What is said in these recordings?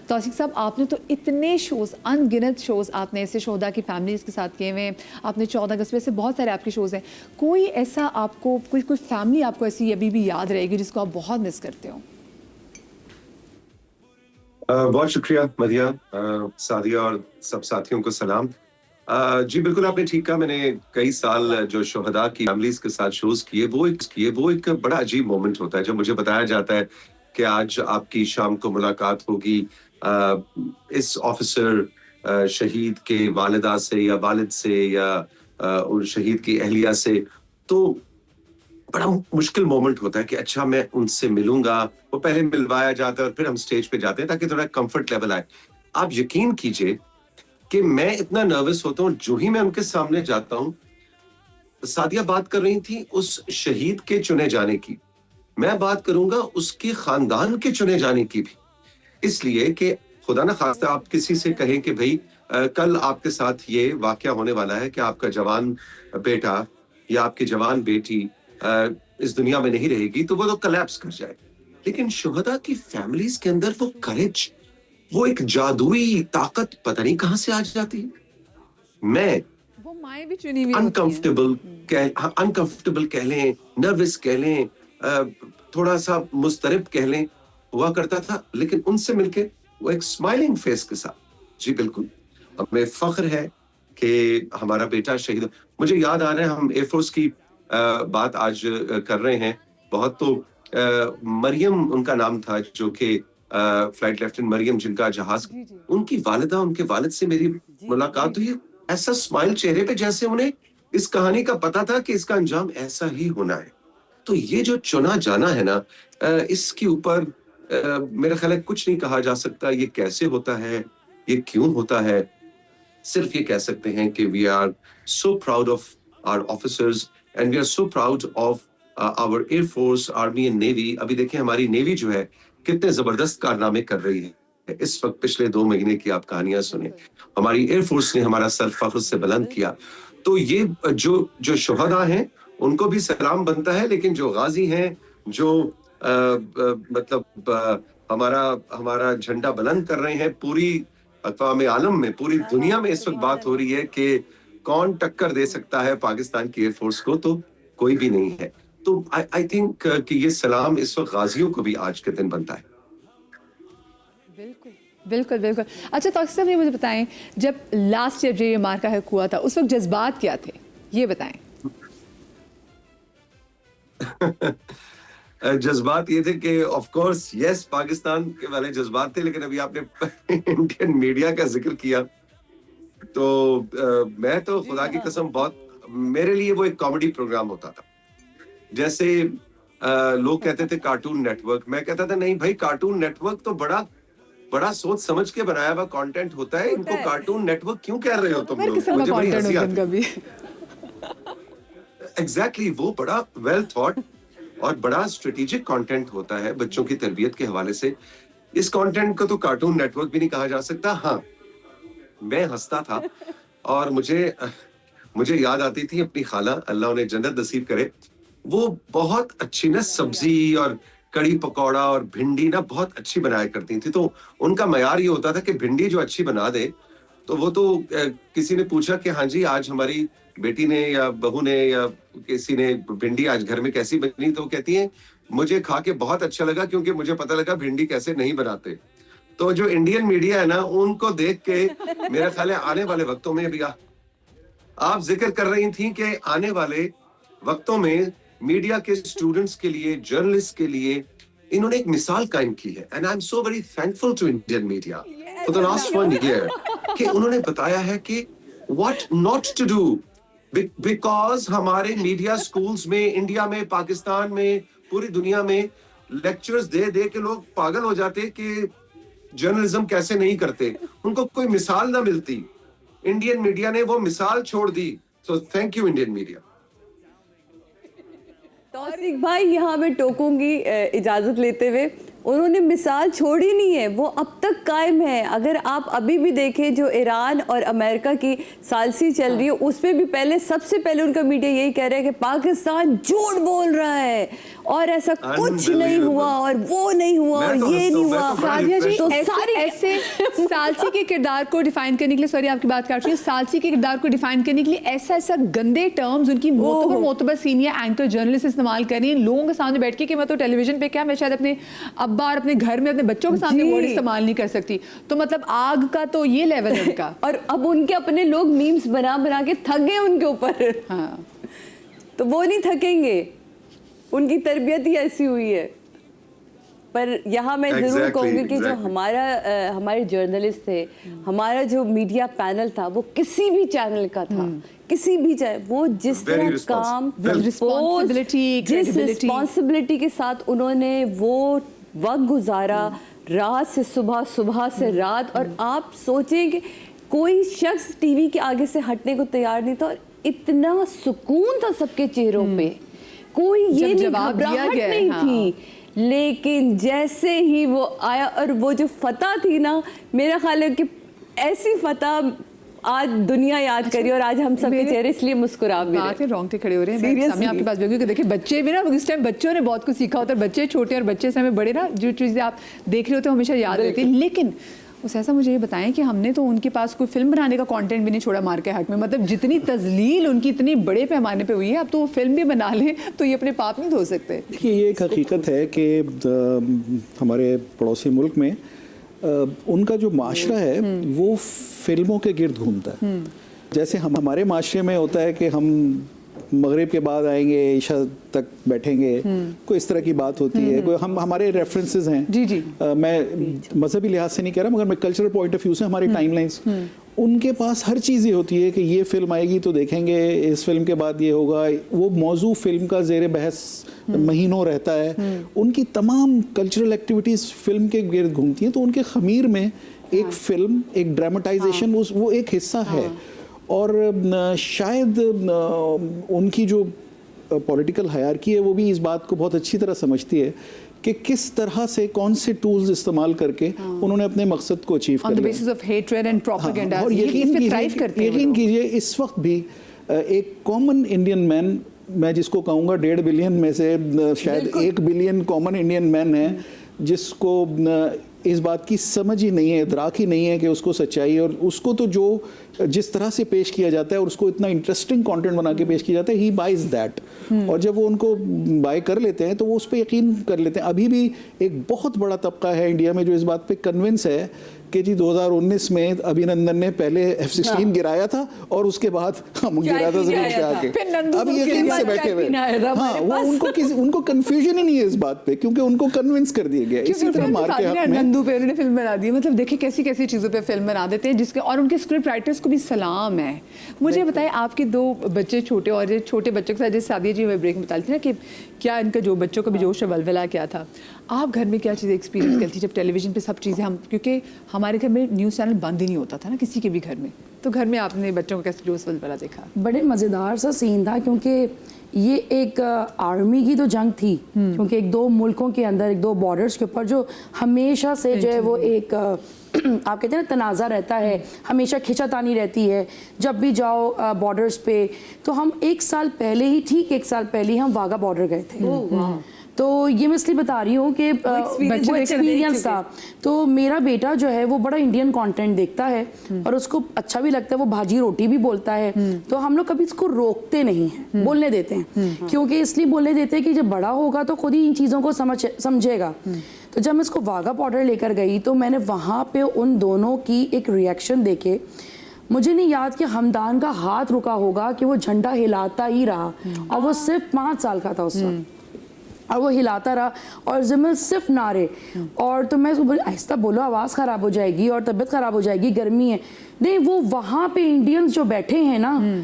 तौसीक साहब, आपने तो इतने शोज़, अनगिनत शोज़ आपने ऐसे शोहदा की फैमिलीज़ के साथ किए हुए हैं, आपने 14 अगस्त में से बहुत सारे आपके शोज़ हैं, कोई ऐसा आपको कोई फैमिली आपको ऐसी अभी भी याद रहेगी जिसको आप बहुत मिस करते हो? बहुत शुक्रिया मदिया, सादिया और सब साथियों को सलाम। जी बिल्कुल आपने ठीक कहा, मैंने कई साल जो शोहदा की फैमिलीज़ के साथ शोज़ किए, वो एक बड़ा अजीब मोमेंट होता है जब मुझे बताया जाता है कि आज आपकी शाम को मुलाकात होगी इस ऑफिसर शहीद के वालिदा से या वालिद से या उन शहीद की अहलिया से। तो बड़ा मुश्किल मोमेंट होता है कि अच्छा मैं उनसे मिलूंगा, वो पहले मिलवाया जाता है और फिर हम स्टेज पे जाते हैं ताकि थोड़ा कंफर्ट लेवल आए। आप यकीन कीजिए कि मैं इतना नर्वस होता हूँ जो ही मैं उनके सामने जाता हूँ। सादिया बात कर रही थी उस शहीद के चुने जाने की, मैं बात करूंगा उसके खानदान के चुने जाने की भी, इसलिए कि खुदा ना खास्ता आप किसी से कहें कि भाई कल आपके साथ ये वाकया होने वाला है कि आपका जवान बेटा या आपकी जवान बेटी इस दुनिया में नहीं रहेगी, तो वो तो कोलैप्स कर जाए। लेकिन शुहदा की फैमिलीज के अंदर वो करेज, वो एक जादुई ताकत पता नहीं कहां से आ जाती है। मैं वो माएँ भी चुनी हुई होती हैं। अनकंफर्टेबल कह लें, नर्वस कह लें, थोड़ा सा मुस्तरब कह लें, हुआ करता था, लेकिन उनसे मिलके वो एक स्माइलिंग फेस के साथ, जी बिल्कुल, हमें फख्र है कि हमारा बेटा शहीद। मुझे याद आ रहा है हम एयरफोर्स की बात आज कर रहे हैं बहुत, तो मरियम उनका नाम था जो कि फ्लाइट लेफ्टिनेंट मरियम जिनका जहाज, उनकी वालिदा उनके वालिद से मेरी मुलाकात हुई, ऐसा स्माइल चेहरे पे जैसे उन्हें इस कहानी का पता था कि इसका अंजाम ऐसा ही होना है। तो ये जो चुना जाना है ना, इसके ऊपर मेरा ख्याल है कुछ नहीं कहा जा सकता, ये कैसे होता है, ये क्यों होता है। सिर्फ ये कह सकते हैं कि we are so proud of our officers and we are so proud of our air force, army and navy. अभी देखें हमारी नेवी जो है कितने जबरदस्त कारनामे कर रही है इस वक्त। पिछले 2 महीने की आप कहानियां सुने, हमारी एयर फोर्स ने हमारा सर फख्र से बुलंद किया। तो ये जो जो शुहदा हैं उनको भी सलाम बनता है, लेकिन जो गाजी हैं, जो मतलब हमारा हमारा झंडा बुलंद कर रहे हैं, पूरी अक़वाम आलम में, पूरी दुनिया में इस वक्त बात हो रही है कि कौन टक्कर दे सकता है पाकिस्तान की एयर फोर्स को, तो कोई भी नहीं है। तो आई थिंक कि ये सलाम इस वक्त गाजियों को भी आज के दिन बनता है। बिल्कुल बिल्कुल बिल्कुल। अच्छा तौसीक साहब, ये मुझे बताएं, जब लास्ट ईयर ये मार्का हुआ था उस वक्त जज्बात क्या थे, ये बताएं। जज्बात ये थे कि ऑफ कोर्स यस पाकिस्तान के वाले जज्बात थे, लेकिन अभी आपने इंडियन मीडिया का जिक्र किया तो मैं तो खुदा की कसम बहुत, मेरे लिए वो एक कॉमेडी प्रोग्राम होता था। जैसे लोग कहते थे कार्टून नेटवर्क, मैं कहता था नहीं भाई, कार्टून नेटवर्क तो बड़ा बड़ा सोच समझ के बनाया हुआ कंटेंट होता है, इनको कार्टून नेटवर्क क्यों कह रहे हो तुम लोग, मुझे बड़ी हंसी आती है। एग्जैक्टली, वो बड़ा वेल थॉट और बड़ा स्ट्रेटेजिक कंटेंट होता है बच्चों की तरबियत के हवाले से। इस कंटेंट को तो कार्टून नेटवर्क भी नहीं कहा जा सकता। हाँ, मैं हंसता था और मुझे याद आती थी अपनी खाला, अल्लाह उन्हें जन्नत नसीब करे, वो बहुत अच्छी ना सब्जी और कड़ी पकौड़ा और भिंडी ना बहुत अच्छी बनाया करती थी। तो उनका मयार ये होता था कि भिंडी जो अच्छी बना दे, तो वो तो किसी ने पूछा कि हाँ जी आज हमारी बेटी ने या बहू ने या किसी ने भिंडी आज घर में कैसी बनी, तो कहती है मुझे खा के बहुत अच्छा लगा क्योंकि मुझे पता लगा भिंडी कैसे नहीं बनाते। तो जो इंडियन मीडिया है ना, उनको देख के मेरा ख्याल है आने वाले वक्तों में भी आप जिक्र कर रही थी कि आने वाले वक्तों में मीडिया के स्टूडेंट्स के लिए, जर्नलिस्ट के लिए इन्होंने एक मिसाल कायम की है, and I am so very thankful to Indian media for the last 1 year कि उन्होंने बताया है कि what not to do, because हमारे मीडिया स्कूल्स में, इंडिया में, पाकिस्तान में, पूरी दुनिया में लेक्चर्स दे दे के लोग पागल हो जाते कि जर्नलिज्म कैसे नहीं करते, उनको कोई मिसाल ना मिलती। इंडियन मीडिया ने वो मिसाल छोड़ दी। So thank you Indian media. Tauseeq भाई, यहाँ मैं टोकूंगी इजाजत लेते हुए, उन्होंने मिसाल छोड़ी नहीं है, वो अब तक कायम है। अगर आप अभी भी देखें जो ईरान और अमेरिका की सालसी चल रही है, उसमें भी सबसे पहले उनका मीडिया यही कह रहा है कि पाकिस्तान झूठ बोल रहा है और ऐसा कुछ नहीं हुआ और वो नहीं हुआ और ये नहीं हुआ। सादिया जी, तो ऐसे सालसी के किरदार को डिफाइन करने के लिए, सॉरी आपकी बात काट रही हूँ, सालसी के किरदार को डिफाइन करने के लिए ऐसा गंदे टर्म्स उनकी मोतबर सीनियर एंकर जर्नलिस्ट इस्तेमाल कर रही हैं लोगों के सामने बैठ के कि मैं तो टेलीविजन पे क्या, मैं शायद अपने अब्बा और अपने घर में अपने बच्चों के सामने वर्ड इस्तेमाल नहीं कर सकती। तो मतलब आग का तो ये लेवल है उनका। और अब उनके अपने लोग मीम्स बना बना के थक गए उनके ऊपर। हाँ, तो वो नहीं थकेंगे, उनकी तरबियत ही ऐसी हुई है। पर यहाँ मैं ज़रूर कहूँगी कि जो हमारे जर्नलिस्ट थे, हमारा जो मीडिया पैनल था, वो किसी भी चैनल का था, किसी भी वो जिस तरह काम जिस रिस्पॉन्सिबिलिटी के साथ उन्होंने वो वक्त गुजारा, रात से सुबह, सुबह से रात, और आप सोचें कि कोई शख्स टीवी के आगे से हटने को तैयार नहीं था और इतना सुकून था सबके चेहरों पे, कोई ये नहीं घबराहट नहीं थी। लेकिन जैसे ही वो आया और वो जो फतह थी ना, मेरा ख्याल है कि ऐसी फतह आज दुनिया याद करी और आज हम सबके चेहरे इसलिए मुस्कुरा भी रहे हैं। रोंगटे खड़े हो रहे हैं। मैं आपके पास बैठी हूँ कि देखिए बच्चे भी ना, इस टाइम बच्चों ने बहुत कुछ सीखा होता है, बच्चे छोटे और बच्चे से हमें बड़े ना, जो चीज़ें आप देख रहे होते हैं हमेशा याद रहती है। लेकिन उस ऐसा मुझे ये बताएं कि हमने तो उनके पास कोई फिल्म बनाने का कंटेंट भी नहीं छोड़ा मार के हक में, मतलब जितनी तजलील उनकी इतनी बड़े पैमाने पे हुई है, अब तो वो फिल्म भी बना लें तो ये अपने पाप नहीं धो सकते। देखिए ये एक हकीकत है कि हमारे पड़ोसी मुल्क में उनका जो माशरा है वो फिल्मों के गिर्द घूमता है। जैसे हमारे माशरे में होता है कि हम मगरिब के बाद आएंगे, ईशा तक बैठेंगे, कोई इस तरह की बात होती है, कोई हमारे रेफरेंसेस हैं। जी जी, मैं मजहबी लिहाज से नहीं कह रहा, मगर मैं कल्चरल पॉइंट ऑफ व्यू से हमारी टाइमलाइंस, उनके पास हर चीज़ ये होती है कि ये फिल्म आएगी तो देखेंगे, इस फिल्म के बाद ये होगा, वो मौजू फिल्म का ज़ेर बहस महीनों रहता है। उनकी तमाम कल्चरल एक्टिविटीज़ फिल्म के गिर्द घूमती हैं। तो उनके खमीर में एक फिल्म, एक ड्रामेटाइजेशन, वो एक हिस्सा है। और शायद उनकी जो पॉलिटिकल हायरार्की है वो भी इस बात को बहुत अच्छी तरह समझती है कि किस तरह से कौन से टूल्स इस्तेमाल करके उन्होंने अपने मकसद को अचीव कर लिया। और यकीन कीजिए इस वक्त भी एक कॉमन इंडियन मैन, मैं जिसको कहूँगा 1.5 बिलियन में से शायद 1 बिलियन कॉमन इंडियन मैन है, जिसको इस बात की समझ ही नहीं है, इदराक ही नहीं है कि उसको सच्चाई, और उसको तो जो जिस तरह से पेश किया जाता है और उसको इतना इंटरेस्टिंग कंटेंट बना के पेश किया जाता है, ही बाइज दैट। और जब वो उनको बाय कर लेते हैं तो वो उस पर यकीन कर लेते हैं। अभी भी एक बहुत बड़ा तबका है इंडिया में जो इस बात पे कन्विंस है कि जी 2019 में अभिनंदन ने पहले F-16 गिराया था और उसके बाद हम गिराया था जमीन पे आके, अब यकीन से बैठे हुए। हाँ, वो उनको कंफ्यूजन ही नहीं है इस बात पे, क्योंकि उनको कन्विंस कर दिया गया। इसी तरह मार के हक में नंदू पे उन्होंने फिल्म बना दी। मतलब देखिए कैसी कैसी चीज़ों पे फिल्म बना देते हैं, जिसके और उनके स्क्रिप्ट राइटर्स को भी सलाम है। मुझे बताएं, आपके 2 बच्चे छोटे, और ये छोटे बच्चों के साथ जैसे सादिया जी ब्रेक में बताती थी ना कि क्या इनका जो बच्चों का भी जोश वलवला क्या था, आप घर में क्या चीज़ें एक्सपीरियंस करती जब टेलीविजन पे सब चीज़ें हम, क्योंकि हमारे घर में न्यूज़ चैनल बंद ही नहीं होता था ना किसी के भी घर में, तो घर में आपने बच्चों को कैसे जोश वलवला देखा? बड़े मज़ेदार सा सीन था, क्योंकि ये एक आर्मी की तो जंग थी, क्योंकि एक 2 मुल्कों के अंदर, एक 2 बॉर्डर्स के ऊपर जो हमेशा से जो है वो एक आप कहते हैं ना तनाज़ा रहता है, हमेशा खिंचातानी रहती है। जब भी जाओ बॉर्डर्स पे, तो हम 1 साल पहले ही, ठीक 1 साल पहले ही हम वाघा बॉर्डर गए थे। तो ये मैं इसलिए बता रही हूँ कि वो एक्सपीरियंस था। तो मेरा बेटा जो है वो बड़ा इंडियन कंटेंट देखता है और उसको अच्छा भी लगता है, वो भाजी रोटी भी बोलता है। तो हम लोग कभी इसको रोकते नहीं हैं, बोलने देते हैं, क्योंकि इसलिए बोलने देते हैं कि जब बड़ा होगा तो खुद ही इन चीज़ों को समझेगा। तो जब मैं इसको वाघा बॉर्डर लेकर गई तो मैंने वहाँ पे उन दोनों की एक रिएक्शन देखे। मुझे नहीं याद कि हमदान का हाथ रुका होगा कि वो झंडा हिलाता ही रहा, और वो सिर्फ 5 साल का था उस वक्त, और वो हिलाता रहा और ज़िम्मे सिर्फ नारे। और तो मैं उसको आहिस्ता बोलो, आवाज़ ख़राब हो जाएगी और तबीयत ख़राब हो जाएगी, गर्मी है। नहीं, वो वहाँ पे इंडियंस जो बैठे हैं ना,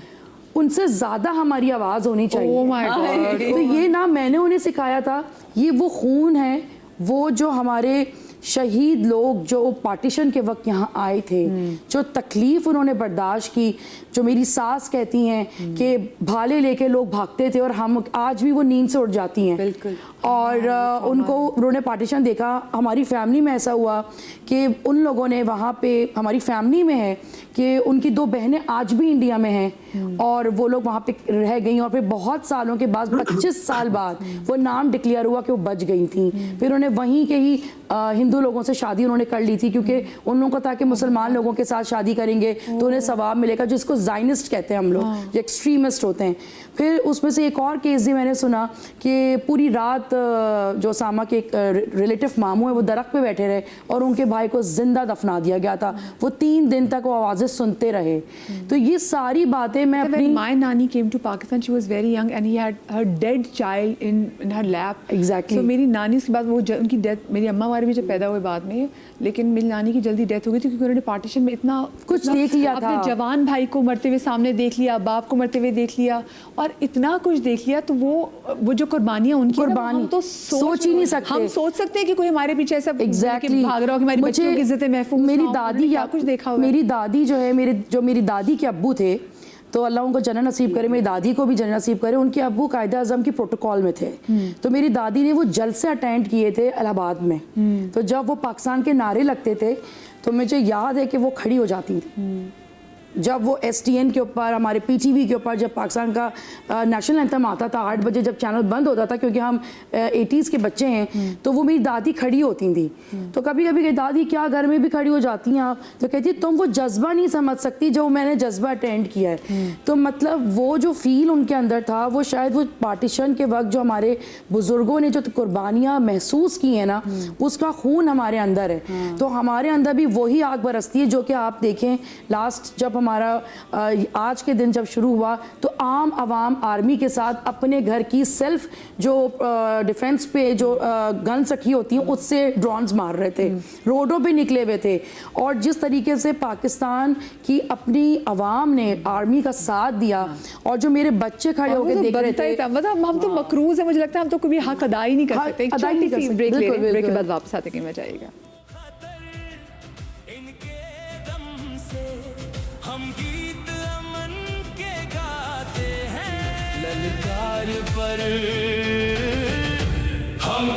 उनसे ज़्यादा हमारी आवाज़ होनी चाहिए। Oh my God. तो ये ना मैंने उन्हें सिखाया था, ये वो खून है, वो जो हमारे शहीद लोग जो पार्टीशन के वक्त यहाँ आए थे, जो तकलीफ़ उन्होंने बर्दाश्त की, जो मेरी सास कहती हैं कि भाले लेके लोग भागते थे और हम आज भी वो नींद से उठ जाती हैं। बिल्कुल। और उनको उन्होंने पार्टीशन देखा। हमारी फैमिली में ऐसा हुआ कि उन लोगों ने वहाँ पे, हमारी फैमिली में है कि उनकी 2 बहनें आज भी इंडिया में हैं اور وہ لوگ وہاں پہ رہ گئیں اور پھر بہت سالوں کے بعد 25 سال بعد وہ نام ڈکلیئر ہوا کہ وہ بچ گئی تھیں. پھر انہیں وہیں کے ہی ہندو لوگوں سے شادی انہوں نے کر لی تھی کیونکہ ان لوگوں کو تھا کہ مسلمان لوگوں کے ساتھ شادی کریں گے تو انہیں ثواب ملے گا, جس کو زائنسٹ کہتے ہیں ہم لوگ, جو ایکسٹریمسٹ ہوتے ہیں. پھر اس میں سے ایک اور کیس بھی میں نے سنا کہ پوری رات جو اسامہ کے ایک ریلیٹیو ماموں ہیں وہ درخت پہ بیٹھے رہے اور ان کے بھائی کو زندہ دفنا دیا گیا تھا. وہ 3 دن تک وہ آوازیں سنتے رہے. تو یہ ساری باتیں میں اپنی My nani came to Pakistan, she was very young and he had her dead child in her lap. Exactly. So میری نانی اس کے بعد وہ ان کی ڈیتھ, میری اماں ہمارے بھی جب پیدا ہوئے بعد میں, لیکن میری نانی کی جلدی ڈیتھ ہو گئی تھی کیونکہ انہوں نے پارٹیشن میں اتنا کچھ دیکھ لیا تھا, اپنے جوان بھائی کو مرتے ہوئے سامنے دیکھ لیا, باپ کو مرتے ہوئے دیکھ لیا, اور اتنا کچھ دیکھ لیا. تو وہ جو قربانیاں ان کی ہم تو سوچ ہی نہیں سکتے. ہم سوچ سکتے ہیں کہ کوئی ہمارے پیچھے ایسا بھاگ رہا ہو کہ ہماری بچیوں کی عزت محفوظ. میری دادی کیا کچھ دیکھا ہوگا. میری دادی جو ہے میری دادی کے ابو تھے, تو اللہ ان کو جنت نصیب کرے, میری دادی کو بھی جنت نصیب کرے. ان کے ابو قائد اعظم کی پروٹوکول میں تھے, تو میری دادی نے وہ جلسے اٹینڈ کیے تھے الہ آباد میں. تو جب وہ پاکستان کے نعرے لگتے تھے تو مجھے یاد ہے کہ وہ کھڑی ہو جاتی تھی. جب وہ ایس ٹی این کے اوپر, ہمارے پی ٹی وی کے اوپر جب پاکستان کا نیشنل اینتھم آتا تھا 8 بجے, جب چینل بند ہوتا تھا کیونکہ ہم 80s کے بچے ہیں, تو وہ میری دادی کھڑی ہوتی تھیں. تو کبھی کبھی کہ دادی کیا گھر میں بھی کھڑی ہو جاتی ہیں آپ, تو کہتی ہے تم وہ جذبہ نہیں سمجھ سکتی جو میں نے جذبہ اٹینڈ کیا ہے. تو مطلب وہ جو فیل ان کے اندر تھا, وہ شاید وہ پارٹیشن کے وقت جو ہمارے بزرگوں نے جو قربانیاں محسوس کی ہیں نا, اس کا خون ہمارے اندر ہے. تو ہمارے اندر بھی وہی آگ برستی ہے جو کہ آپ دیکھیں لاسٹ جب ہمارا آج کے دن جب شروع ہوا تو عام عوام آرمی کے ساتھ اپنے گھر کی سیلف جو ڈیفنس پہ جو گنز رکھی ہوتی ہیں اس سے ڈرونز مار رہے تھے, روڈوں پہ نکلے ہوئے تھے. اور جس طریقے سے پاکستان کی اپنی عوام نے آرمی کا ساتھ دیا, اور جو میرے بچے کھڑے ہو کے دیکھ رہے تھے, مطلب ہم تو مقروض ہیں, مجھے لگتا ہے ہم تو کبھی حق ادا ہی نہیں کر سکتے. ادا ہی نہیں کر سکتے. بریک لے لیں, بریک کے بعد واپس آتے ہیں, مزہ آئے گا. ہم گیت امن کے گاتے ہیں, للکار پر ہم